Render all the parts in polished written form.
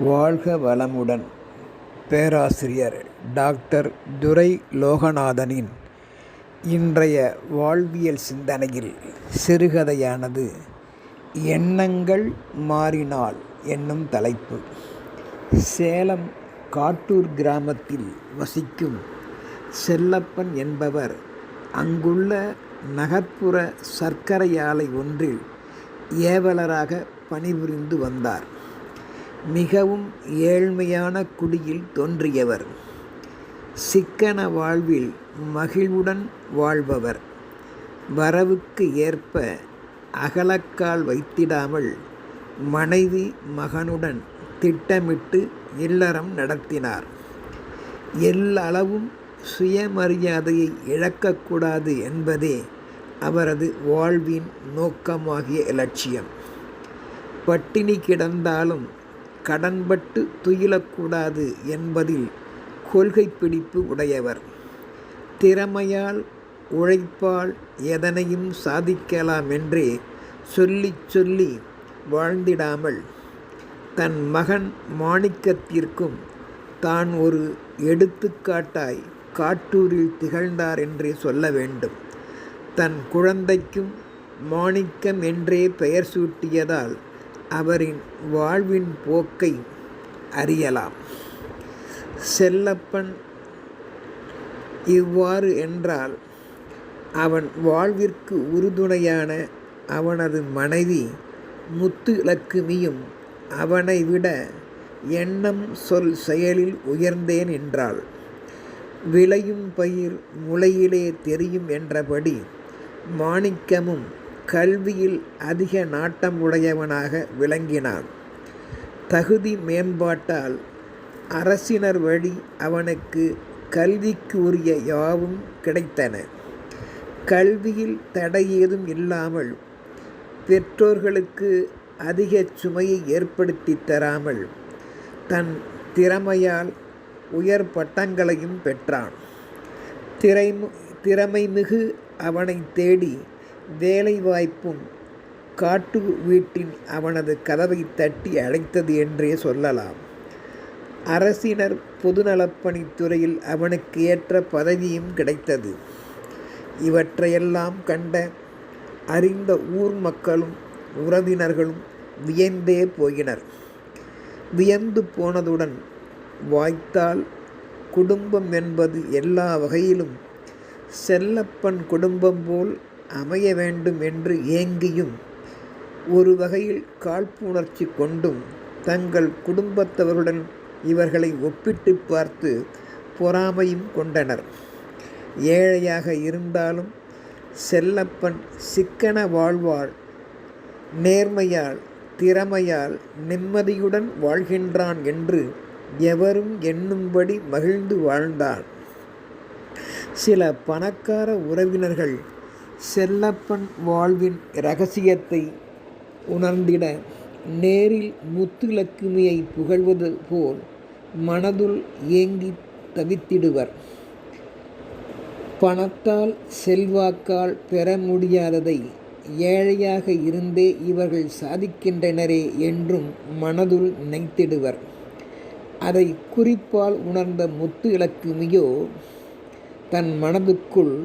வாழ்க வளமுடன். பேராசிரியர் டாக்டர் துரை லோகநாதனின் இன்றைய வாழ்வியல் சிந்தனையில் சிறுகதையானது எண்ணங்கள் மாறினால் என்னும் தலைப்பு. சேலம் காட்டூர் கிராமத்தில் வசிக்கும் செல்லப்பன் என்பவர் அங்குள்ள நகர்ப்புற சர்க்கரை ஆலை ஒன்றில் ஏவலராக பணிபுரிந்து வந்தார். மிகவும் ஏழ்மையான குடியில் தோன்றியவர். சிக்கன வாழ்வில் மகிழ்வுடன் வாழ்பவர். வரவுக்கு ஏற்ப அகலக்கால் வைத்திடாமல் மனைவி மகனுடன் திட்டமிட்டு இல்லறம் நடத்தினார். எல்லளவும் சுயமரியாதையை இழக்கக்கூடாது என்பதே அவரது வாழ்வின் நோக்கமாகிய இலட்சியம். பட்டினி கிடந்தாலும் கடன்பட்டு துயிலக்கூடாது என்பதில் கொள்கை பிடிப்பு உடையவர். திறமையால் உழைப்பால் எதனையும் சாதிக்கலாம் என்றே சொல்லி சொல்லி வாழ்ந்திடாமல் தன் மகன் மாணிக்கத்திற்கும் தான் ஒரு எடுத்துக்காட்டாய் காட்டூரில் திகழ்ந்தார் என்றே சொல்ல வேண்டும். தன் குழந்தைக்கும் மாணிக்கம் என்றே பெயர் சூட்டியதால் அவரின் வாழ்வின் போக்கை அறியலாம். செல்லப்பன் இவ்வாறு என்றால் அவன் வாழ்விற்கு உறுதுணையான அவனது மனைவி முத்துலட்சுமியும் அவனை விட எண்ணம் சொல் செயலில் உயர்ந்தேன் என்றாள். விளையும் பயிர் முளையிலே தெரியும் என்றபடி மாணிக்கமும் கல்வியில் அதிக நாட்டம் உடையவனாக விளங்கினான். தகுதி மேம்பாட்டால் அரசினர் வழி அவனுக்கு கல்விக்கு உரிய யாவும் கிடைத்தன. கல்வியில் தடை ஏதும் இல்லாமல் பெற்றோர்களுக்கு அதிக சுமையை ஏற்படுத்தி தராமல் தன் திறமையால் உயர் பட்டங்களையும் பெற்றான். திறமைமிகு அவனை தேடி வேலை வாய்ப்பும் காட்டு வீட்டின் அவனது கதவை தட்டி அழைத்தது என்றே சொல்லலாம். அரசினர் பொதுநலப்பணித்துறையில் அவனுக்கு ஏற்ற பதவியும் கிடைத்தது. இவற்றையெல்லாம் கண்ட அறிந்த ஊர் மக்களும் உறவினர்களும் வியந்தே போயினர். வியந்து போனதுடன் வாய்த்தால் குடும்பம் என்பது எல்லா வகையிலும் செல்லப்பன் குடும்பம் போல் அமைய வேண்டும் என்று ஏங்கியும் ஒரு வகையில் காழ்ப்புணர்ச்சி கொண்டும் தங்கள் குடும்பத்தவருடன் இவர்களை ஒப்பிட்டு பார்த்து பொறாமையும் கொண்டனர். ஏழையாக இருந்தாலும் செல்லப்பன் சிக்கன வாழ்வாள் நேர்மையால் திறமையால் நிம்மதியுடன் வாழ்கின்றான் என்று எவரும் எண்ணும்படி மகிழ்ந்து வாழ்ந்தான். சில பணக்கார உறவினர்கள் செல்லப்பன் வாழ்வின் இரகசியத்தை உணர்ந்திட நேரில் முத்துலட்சுமியை புகழ்வது போல் மனதுள் ஏங்கி தவித்திடுவர். பணத்தால் செல்வாக்கால் பெற முடியாததை ஏழையாக இருந்தே இவர்கள் சாதிக்கின்றனரே என்றும் மனதுள் நினைத்திடுவர். அதை குறிப்பால் உணர்ந்த முத்துலட்சுமியோ தன் மனதுக்குள்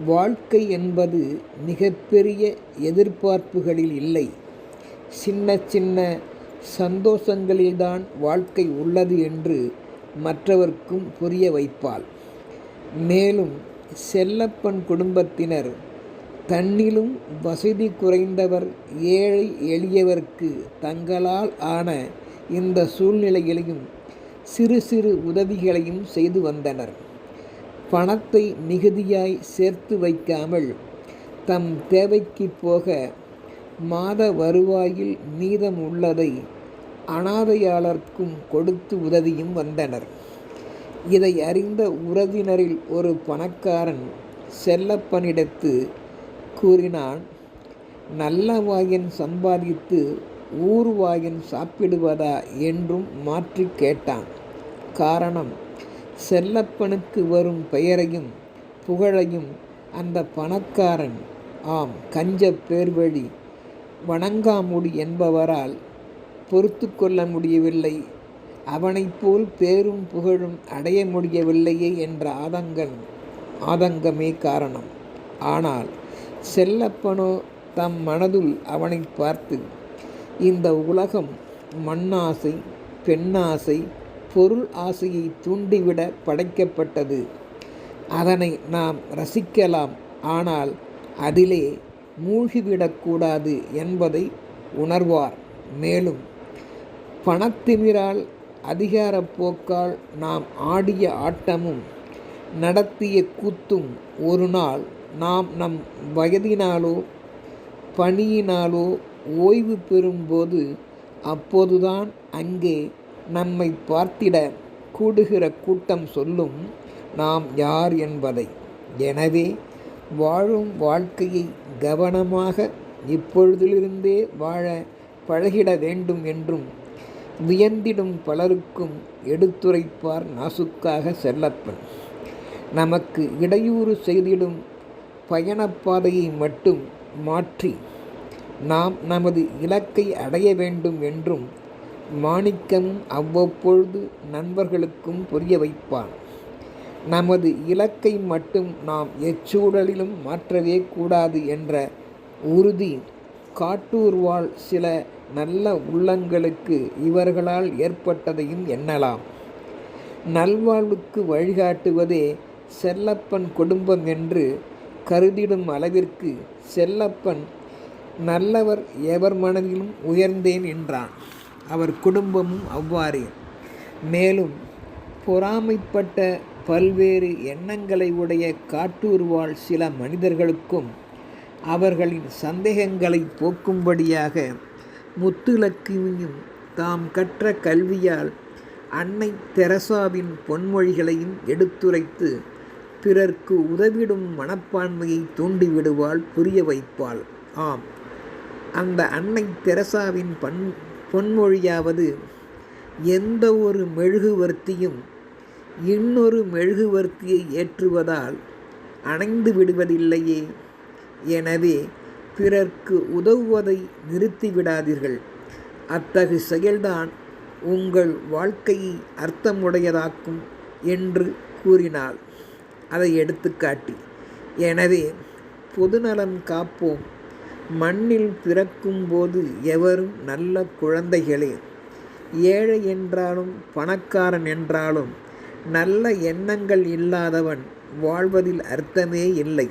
வாழ்க்கை என்பது மிகப்பெரிய எதிர்பார்ப்புகளில் இல்லை, சின்ன சின்ன சந்தோஷங்களில்தான் வாழ்க்கை உள்ளது என்று மற்றவர்க்கும் புரிய வைப்பாள். மேலும் செல்லப்பன் குடும்பத்தினர் தன்னிலும் வசதி குறைந்தவர் ஏழை எளியவர்க்கு தங்களால் ஆன இந்த சூழ்நிலைகளையும் சிறு சிறு உதவிகளையும் செய்து வந்தனர். பணத்தை மிகுதியாய் சேர்த்து வைக்காமல் தம் தேவைக்கு போக மாத வருவாயில் மீதம் உள்ளதை அனாதையாளர்க்கும் கொடுத்து உதவியும் வந்தனர். இதை அறிந்த உறவினரில் ஒரு பணக்காரன் செல்லப்பனிடத்து கூறினான், நல்ல வாயன் சம்பாதித்து ஊர் வாயன் சாப்பிடுவதா என்றும் மாற்றி கேட்டான். காரணம், செல்லப்பனுக்கு வரும் பெயரையும் புகழையும் அந்த பணக்காரன், ஆம் கஞ்ச பேர்வழி வணங்காமுடி என்பவரால் பொறுத்து கொள்ள முடியவில்லை, அவனைப் போல் பேரும் புகழும் அடைய முடியவில்லையே என்ற ஆதங்கமே காரணம். ஆனால் செல்லப்பனோ தம் மனதுள் அவனை பார்த்து, இந்த உலகம் மண்ணாசை, பெண்ணாசை, பொருள் ஆசையை தூண்டிவிட படைக்கப்பட்டது. அதனை நாம் ரசிக்கலாம், ஆனால் அதிலே மூழ்கிவிடக்கூடாது என்பதை உணர்வார். மேலும் பணத்திமிரால், அதிகாரப் போக்கால் நாம் ஆடிய ஆட்டமும் நடத்திய கூத்தும் ஒரு நாள் நாம் நம் வயதினாலோ பணியினாலோ ஓய்வு பெறும்போது அப்போதுதான் அங்கே நம்மை பார்த்திட கூடுகிற கூட்டம் சொல்லும் நாம் யார் என்பதை. எனவே வாழும் வாழ்க்கையை கவனமாக இப்பொழுதிலிருந்தே வாழ பழகிட வேண்டும் என்றும் வியந்திடும் பலருக்கும் எடுத்துரைப்பார் நாசுக்காக செல்லப்பன். நமக்கு இடையூறு செய்திடும் பயணப்பாதையை மட்டும் மாற்றி நாம் நமது இலக்கை அடைய வேண்டும் என்றும் மாணிக்கமும் அவ்வப்பொழுது நண்பர்களுக்கும் புரிய வைப்பான். நமது இலக்கை மட்டும் நாம் எச்சூழலிலும் மாற்றவே கூடாது என்ற உறுதி காட்டூர் வாழ் சில நல்ல உள்ளங்களுக்கு இவர்களால் ஏற்பட்டதையும் எண்ணலாம். நல்வாழ்வுக்கு வழிகாட்டுவதே செல்லப்பன் குடும்பம் என்று கருதிடும் அளவிற்கு செல்லப்பன் நல்லவர் எவர் மனதிலும் உயர்ந்தேன் என்றான். அவர் குடும்பமும் அவ்வாறே. மேலும் பொறாமைப்பட்ட பல்வேறு எண்ணங்களை உடைய காட்டூர் வாழ் சில மனிதர்களுக்கும் அவர்களின் சந்தேகங்களை போக்கும்படியாக முத்துலட்சுமியும் தாம் கற்ற கல்வியால் அன்னை தெரசாவின் பொன்மொழிகளையும் எடுத்துரைத்து பிறர்க்கு உதவிடும் மனப்பான்மையை தூண்டிவிடுவாள், புரிய வைப்பாள். ஆம், அந்த அன்னை தெரசாவின் பொன்மொழியாவது, எந்த ஒரு மெழுகுவர்த்தியும் இன்னொரு மெழுகுவர்த்தியை ஏற்றுவதால் அணைந்து விடுவதில்லையே. எனவே பிறர்க்கு உதவுவதை நிறுத்திவிடாதீர்கள். அத்தகு செயல்தான் உங்கள் வாழ்க்கையை அர்த்தமுடையதாக்கும் என்று கூறினாள், அதை எடுத்துக்காட்டி. எனவே பொதுநலம் காப்போம். மண்ணில் பிறக்கும்போது எவரும் நல்ல குழந்தைகளே. ஏழை என்றாலும் பணக்காரன் என்றாலும் நல்ல எண்ணங்கள் இல்லாதவன் வாழ்வதில் அர்த்தமே இல்லை.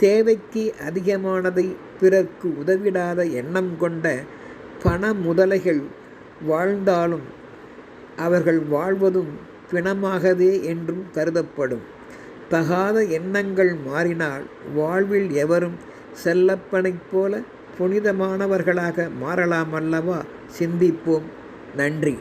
தேவைக்கு அதிகமானதை பிறர்க்கு உதவிடாத எண்ணம் கொண்ட பண முதலைகள் வாழ்ந்தாலும் அவர்கள் வாழ்வதும் பிணமாகவே என்றும் கருதப்படும். தகாத எண்ணங்கள் மாறினால் வாழ்வில் எவரும் செல்லப்பனைப் போல புனிதமானவர்களாக மாறலாம் அல்லவா? சிந்திப்போம். நன்றி.